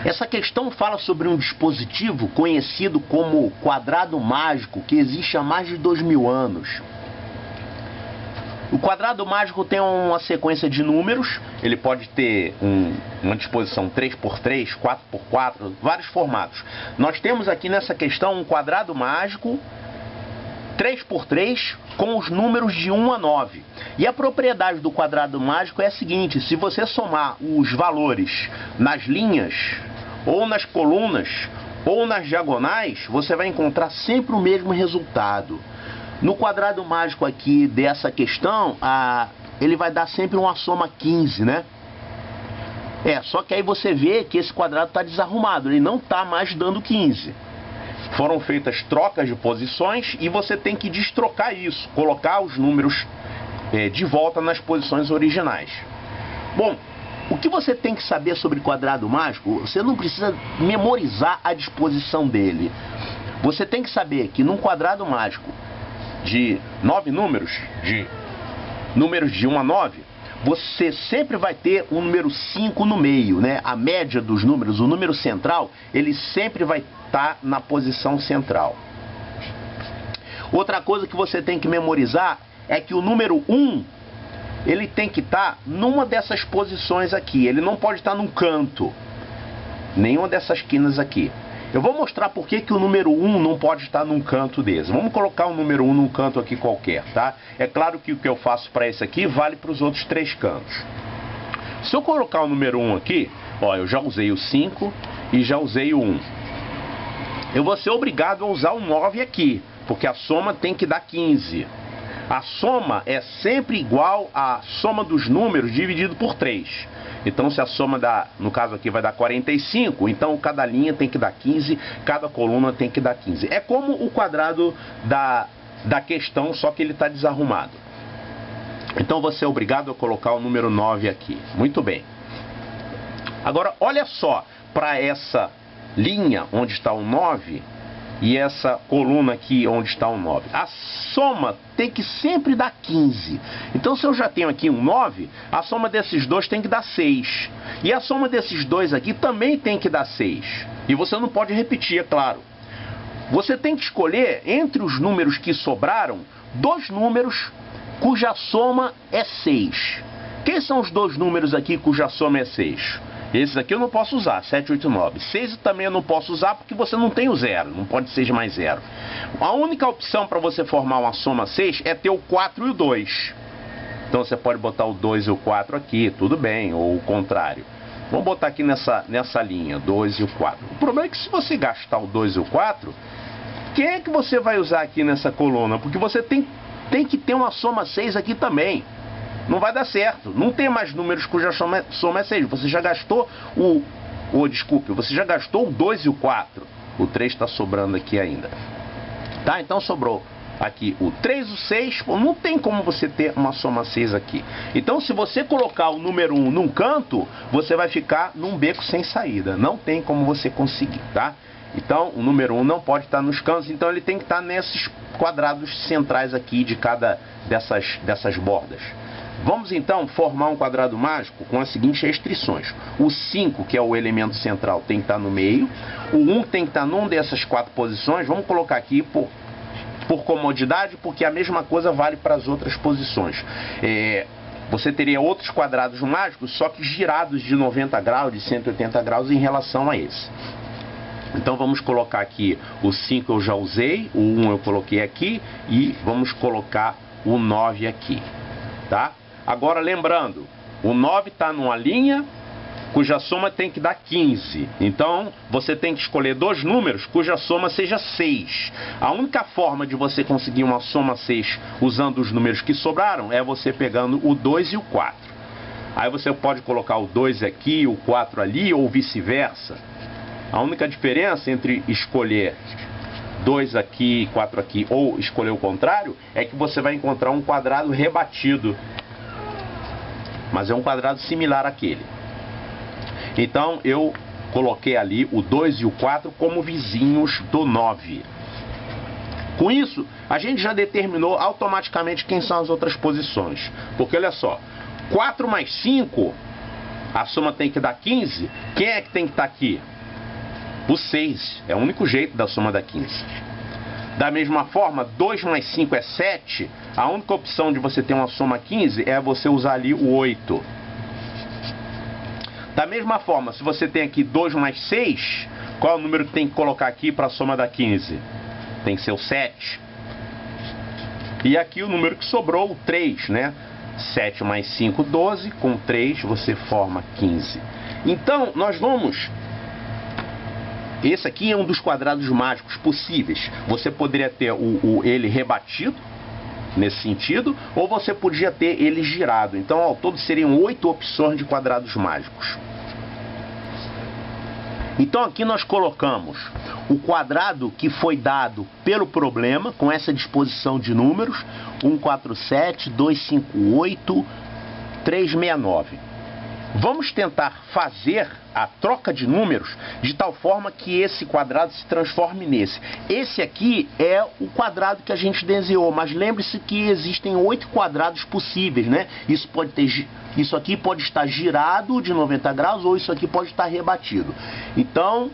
Essa questão fala sobre um dispositivo conhecido como quadrado mágico, que existe há mais de 2000 anos. O quadrado mágico tem uma sequência de números, ele pode ter uma disposição 3x3, 4x4, vários formatos. Nós temos aqui nessa questão um quadrado mágico 3x3 com os números de 1 a 9. E a propriedade do quadrado mágico é a seguinte: se você somar os valores nas linhas, ou nas colunas, ou nas diagonais, você vai encontrar sempre o mesmo resultado. No quadrado mágico aqui dessa questão, ele vai dar sempre uma soma 15, né? Só que aí você vê que esse quadrado está desarrumado, ele não está mais dando 15. Foram feitas trocas de posições e você tem que destrocar isso, colocar os números de volta nas posições originais. Bom, o que você tem que saber sobre quadrado mágico, você não precisa memorizar a disposição dele. Você tem que saber que num quadrado mágico de 9 números, de 1 a 9, você sempre vai ter um número 5 no meio, né? A média dos números, o número central, ele sempre vai estar na posição central. Outra coisa que você tem que memorizar é que o número 1, ele tem que estar numa dessas posições aqui. Ele não pode estar num canto, nenhuma dessas quinas aqui. Eu vou mostrar por que o número 1 não pode estar num canto desse. Vamos colocar o número 1 num canto aqui qualquer, tá? É claro que o que eu faço para esse aqui vale para os outros 3 cantos. Se eu colocar o número 1 aqui, ó, eu já usei o 5 e já usei o 1. Eu vou ser obrigado a usar o 9 aqui, porque a soma tem que dar 15. A soma é sempre igual à soma dos números dividido por 3. Então, se a soma dá, no caso aqui, vai dar 45, então cada linha tem que dar 15, cada coluna tem que dar 15. É como o quadrado da questão, só que ele está desarrumado. Então, você é obrigado a colocar o número 9 aqui. Muito bem. Agora, olha só para essa linha onde está o 9 e essa coluna aqui onde está o 9. A soma tem que sempre dar 15. Então, se eu já tenho aqui um 9, a soma desses dois tem que dar 6. E a soma desses dois aqui também tem que dar 6. E você não pode repetir, é claro. Você tem que escolher entre os números que sobraram, 2 números cuja soma é 6. Quem são os 2 números aqui cuja soma é 6? Esses aqui eu não posso usar, 7, 8, 9. 6 também eu não posso usar porque você não tem o 0, não pode ser mais 0. A única opção para você formar uma soma 6 é ter o 4 e o 2. Então você pode botar o 2 e o 4 aqui, tudo bem, ou o contrário. Vamos botar aqui nessa linha, 2 e o 4. O problema é que se você gastar o 2 e o 4, quem é que você vai usar aqui nessa coluna? Porque você tem que ter uma soma 6 aqui também. Não vai dar certo. Não tem mais números cuja soma é 6. Você já gastou você já gastou o 2 e o 4. O 3 está sobrando aqui ainda. Tá? Então sobrou aqui o 3 e o 6. Não tem como você ter uma soma 6 aqui. Então, se você colocar o número 1 num canto, você vai ficar num beco sem saída. Não tem como você conseguir, tá? Então, o número 1 não pode estar nos cantos. Então, ele tem que estar nesses quadrados centrais aqui de cada dessas bordas. Vamos então formar um quadrado mágico com as seguintes restrições. O 5, que é o elemento central, tem que estar no meio. O 1 tem que estar numa dessas 4 posições. Vamos colocar aqui por comodidade, porque a mesma coisa vale para as outras posições. Você teria outros quadrados mágicos, só que girados de 90 graus, de 180 graus em relação a esse. Então vamos colocar aqui o 5 eu já usei, o 1 eu coloquei aqui e vamos colocar o 9 aqui, tá? Agora lembrando, o 9 está numa linha cuja soma tem que dar 15. Então você tem que escolher 2 números cuja soma seja 6. A única forma de você conseguir uma soma 6 usando os números que sobraram é você pegando o 2 e o 4. Aí você pode colocar o 2 aqui, o 4 ali ou vice-versa. A única diferença entre escolher 2 aqui e 4 aqui ou escolher o contrário é que você vai encontrar um quadrado rebatido. Mas é um quadrado similar àquele. Então eu coloquei ali o 2 e o 4 como vizinhos do 9. Com isso, a gente já determinou automaticamente quem são as outras posições. Porque olha só, 4 mais 5, a soma tem que dar 15. Quem é que tem que estar aqui? O 6 é o único jeito da soma da 15. Da mesma forma, 2 mais 5 é 7. A única opção de você ter uma soma 15 é você usar ali o 8. Da mesma forma, se você tem aqui 2 mais 6, qual é o número que tem que colocar aqui para a soma da 15? Tem que ser o 7. E aqui o número que sobrou, o 3, né? 7 mais 5, 12. Com 3 você forma 15. Então, nós vamos... Esse aqui é um dos quadrados mágicos possíveis. Você poderia ter ele rebatido, nesse sentido, ou você podia ter ele girado. Então, ao todo, seriam 8 opções de quadrados mágicos. Então, aqui nós colocamos o quadrado que foi dado pelo problema, com essa disposição de números, 147, 258, 369. Vamos tentar fazer a troca de números de tal forma que esse quadrado se transforme nesse. Esse aqui é o quadrado que a gente desenhou, mas lembre-se que existem 8 quadrados possíveis, né? Isso aqui pode estar girado de 90 graus ou isso aqui pode estar rebatido. Então,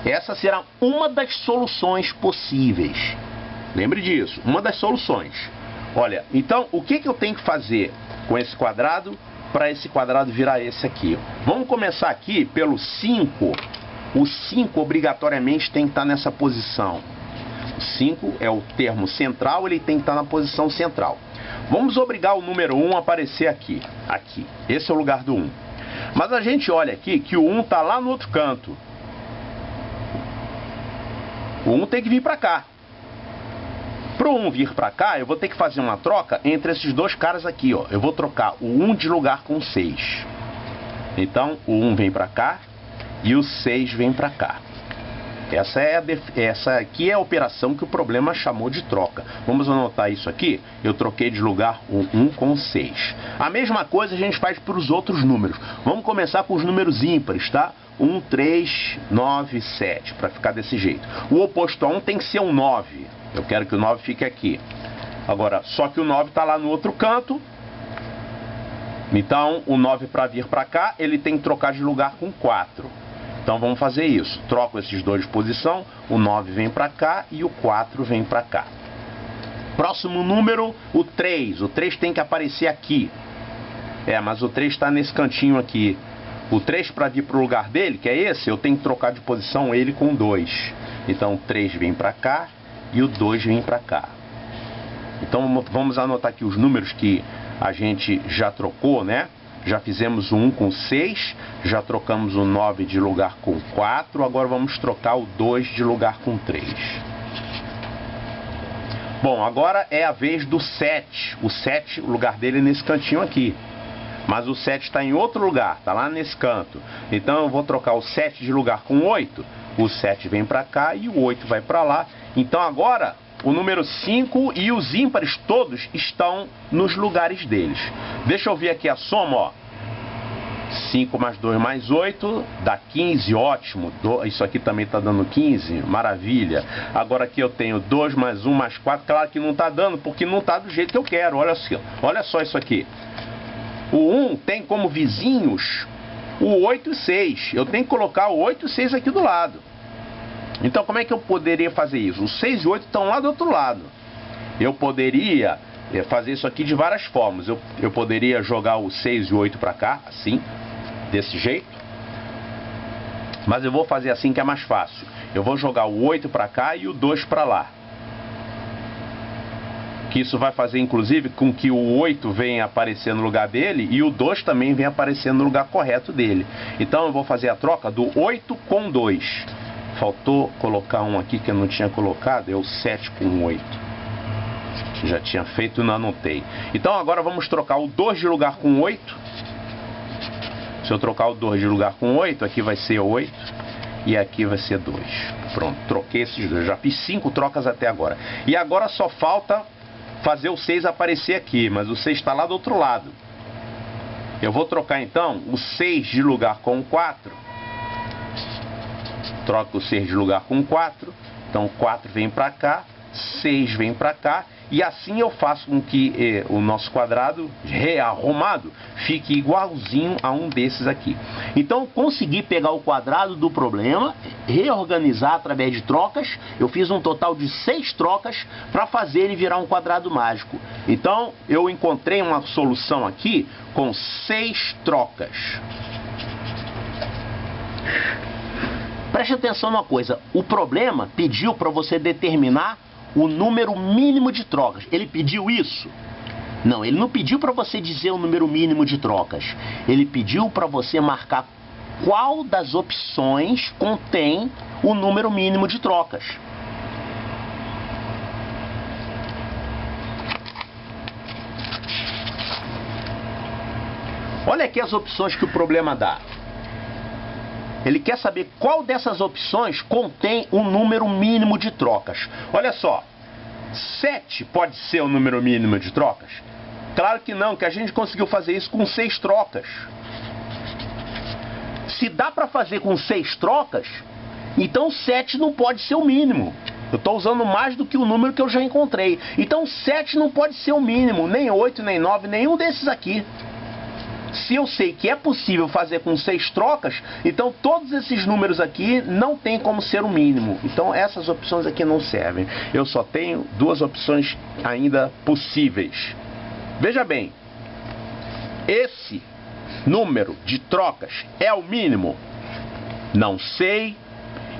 essa será uma das soluções possíveis. Lembre disso, uma das soluções. Olha, então o que eu tenho que fazer com esse quadrado para esse quadrado virar esse aqui? Vamos começar aqui pelo 5. O 5 obrigatoriamente tem que estar nessa posição. O 5 é o termo central, ele tem que estar na posição central. Vamos obrigar o número 1 a aparecer aqui. Aqui. Esse é o lugar do 1. Mas a gente olha aqui que o 1 está lá no outro canto. O 1 tem que vir para cá. Para o 1 vir para cá, eu vou ter que fazer uma troca entre esses dois caras aqui, ó. Eu vou trocar o 1 de lugar com o 6. Então, o 1 vem para cá e o 6 vem para cá. Essa aqui é a operação que o problema chamou de troca. Vamos anotar isso aqui. Eu troquei de lugar o 1 com o 6. A mesma coisa a gente faz para os outros números. Vamos começar com os números ímpares, tá? 1, 3, 9, 7, para ficar desse jeito. O oposto a 1 tem que ser um 9. Eu quero que o 9 fique aqui. Agora, só que o 9 está lá no outro canto. Então, o 9 para vir para cá, ele tem que trocar de lugar com 4. Então, vamos fazer isso. Troco esses dois de posição. O 9 vem para cá e o 4 vem para cá. Próximo número, o 3. O 3 tem que aparecer aqui. Mas o 3 está nesse cantinho aqui. O 3 para vir para o lugar dele, que é esse, eu tenho que trocar de posição ele com 2. Então, o 3 vem para cá e o 2 vem para cá. Então vamos anotar aqui os números que a gente já trocou, né? Já fizemos o 1 com 6, já trocamos o 9 de lugar com 4, agora vamos trocar o 2 de lugar com 3. Bom, agora é a vez do 7. O 7, o lugar dele é nesse cantinho aqui. Mas o 7 está em outro lugar, está lá nesse canto. Então eu vou trocar o 7 de lugar com 8. O 7 vem para cá e o 8 vai para lá. Então agora o número 5 e os ímpares todos estão nos lugares deles. Deixa eu ver aqui a soma, ó. 5 mais 2 mais 8 dá 15, ótimo. Isso aqui também está dando 15, maravilha. Agora aqui eu tenho 2 mais 1 mais 4. Claro que não está dando, porque não está do jeito que eu quero. Olha só isso aqui. O 1 tem como vizinhos o 8 e 6. Eu tenho que colocar o 8 e 6 aqui do lado. Então, como é que eu poderia fazer isso? Os 6 e 8 estão lá do outro lado. Eu poderia fazer isso aqui de várias formas. Eu poderia jogar o 6 e 8 para cá, assim, desse jeito. Mas eu vou fazer assim que é mais fácil. Eu vou jogar o 8 para cá e o 2 para lá. Que isso vai fazer, inclusive, com que o 8 venha aparecer no lugar dele e o 2 também venha aparecer no lugar correto dele. Então, eu vou fazer a troca do 8 com 2. Faltou colocar um aqui que eu não tinha colocado, é o 7 com 8. Já tinha feito e não anotei. Então agora vamos trocar o 2 de lugar com 8. Se eu trocar o 2 de lugar com 8, aqui vai ser 8 e aqui vai ser 2. Pronto, troquei esses dois. Já fiz 5 trocas até agora. E agora só falta fazer o 6 aparecer aqui, mas o 6 está lá do outro lado. Eu vou trocar então o 6 de lugar com 4. Troco o 6 de lugar com 4. Então 4 vem para cá, 6 vem para cá. E assim eu faço com que o nosso quadrado rearrumado fique igualzinho a um desses aqui. Então consegui pegar o quadrado do problema, reorganizar através de trocas. Eu fiz um total de 6 trocas para fazer ele virar um quadrado mágico. Então eu encontrei uma solução aqui com 6 trocas. Preste atenção numa coisa, o problema pediu para você determinar o número mínimo de trocas. Ele pediu isso? Não, ele não pediu para você dizer o número mínimo de trocas. Ele pediu para você marcar qual das opções contém o número mínimo de trocas. Olha aqui as opções que o problema dá. Ele quer saber qual dessas opções contém um número mínimo de trocas. Olha só, 7 pode ser o número mínimo de trocas? Claro que não, que a gente conseguiu fazer isso com 6 trocas. Se dá para fazer com 6 trocas, então 7 não pode ser o mínimo. Eu estou usando mais do que o número que eu já encontrei. Então 7 não pode ser o mínimo, nem 8, nem 9, nenhum desses aqui. Se eu sei que é possível fazer com 6 trocas, então todos esses números aqui não tem como ser o mínimo. Então essas opções aqui não servem. Eu só tenho 2 opções ainda possíveis. Veja bem, esse número de trocas é o mínimo? Não sei.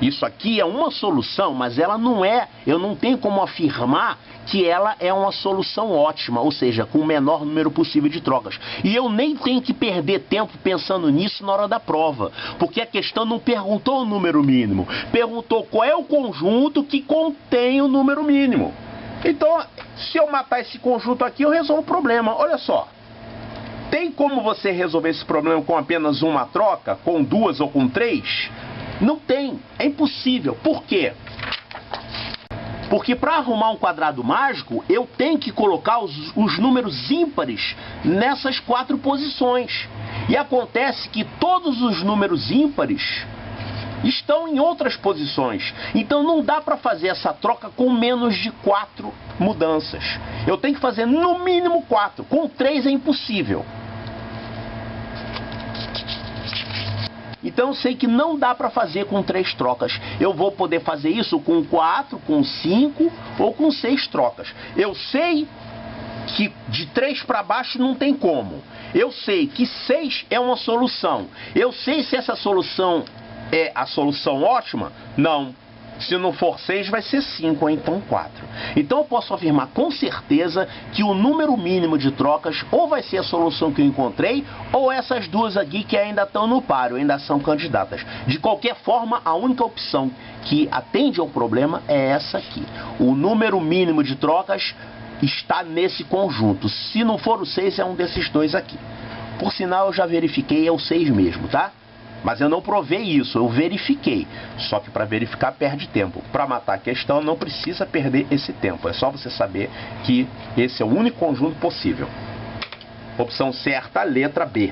Isso aqui é uma solução, mas ela não é. Eu não tenho como afirmar que ela é uma solução ótima, ou seja, com o menor número possível de trocas. E eu nem tenho que perder tempo pensando nisso na hora da prova, porque a questão não perguntou o número mínimo, perguntou qual é o conjunto que contém o número mínimo. Então, se eu matar esse conjunto aqui, eu resolvo o problema. Olha só, tem como você resolver esse problema com apenas uma troca, com 2 ou com 3? Não tem, é impossível. Por quê? Porque para arrumar um quadrado mágico, eu tenho que colocar os números ímpares nessas 4 posições. E acontece que todos os números ímpares estão em outras posições. Então não dá para fazer essa troca com menos de 4 mudanças. Eu tenho que fazer no mínimo 4. Com 3 é impossível. Então eu sei que não dá para fazer com 3 trocas. Eu vou poder fazer isso com 4, com 5 ou com 6 trocas. Eu sei que de 3 para baixo não tem como. Eu sei que 6 é uma solução. Eu sei se essa solução é a solução ótima? Não. Se não for 6, vai ser 5 ou então 4. Então eu posso afirmar com certeza que o número mínimo de trocas ou vai ser a solução que eu encontrei, ou essas duas aqui que ainda estão no páreo, ainda são candidatas. De qualquer forma, a única opção que atende ao problema é essa aqui. O número mínimo de trocas está nesse conjunto. Se não for o 6, é um desses dois aqui. Por sinal, eu já verifiquei, é o 6 mesmo, tá? Mas eu não provei isso, eu verifiquei. Só que para verificar perde tempo. Para matar a questão não precisa perder esse tempo. É só você saber que esse é o único conjunto possível. Opção certa, letra B.